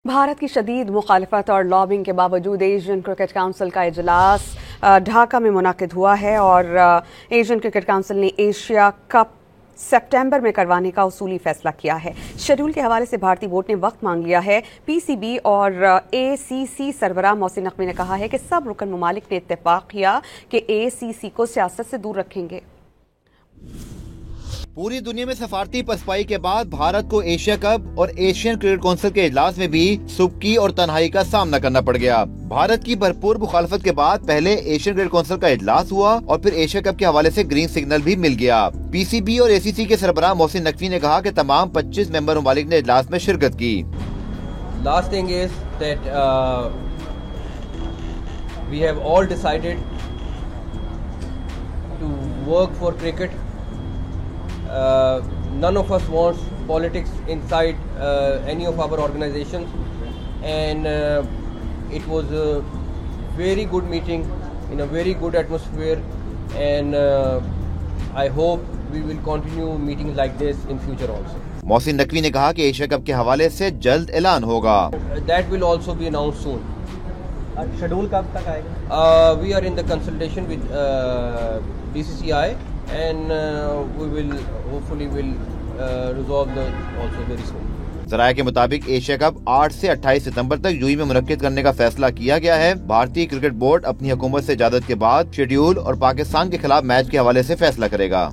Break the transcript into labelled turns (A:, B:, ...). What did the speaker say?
A: भारत की शदीद मुखालफत और लॉबिंग के बावजूद एशियन क्रिकेट काउंसिल का इजलास ढाका में मुनाकिद हुआ है और एशियन क्रिकेट काउंसिल ने एशिया कप सितंबर में करवाने का उसूली फैसला किया है। शेड्यूल के हवाले से भारतीय बोर्ड ने वक्त मांग लिया है। पीसीबी और एसीसी सरबराह मोहसिन नकवी ने कहा है कि सब रुकन ममालिक ने इत्तेफाक किया कि एसीसी को सियासत से दूर रखेंगे।
B: पूरी दुनिया में सफारती पसपाई के बाद भारत को एशिया कप और एशियन क्रिकेट काउंसिल के इजलास में भी सुबकी और तन्हाई का सामना करना पड़ गया। भारत की भरपूर मुखालफत के बाद पहले एशियन क्रिकेट काउंसिल का इजलास हुआ और फिर एशिया कप के हवाले से ग्रीन सिग्नल भी मिल गया। पीसीबी और एसीसी के सरबराह मोहसिन नकवी ने कहा कि तमाम 25 मेंबर ममालिक ने इजलास में शिरकत की।
C: Last thing is that we have all decided to work for cricket. None of us wants politics inside any of our organizations, and it was a very good meeting in a very good atmosphere, and I hope we will continue meetings like this in future also.
B: Mohsin Naqvi ने कहा कि Asia cup के हवाले से जल्द ऐलान होगा।
C: That will also be announced soon.
D: Schedule कब तक आएगा?
C: We are in the consultation with BCCI, and we will hopefully resolve also very soon.
B: ज़राए के मुताबिक एशिया कप 8 से 28 सितंबर तक यूएई में मुनक्किद करने का फैसला किया गया है। भारतीय क्रिकेट बोर्ड अपनी हुकूमत से इजाज़त के बाद शेड्यूल और पाकिस्तान के खिलाफ मैच के हवाले से फैसला करेगा।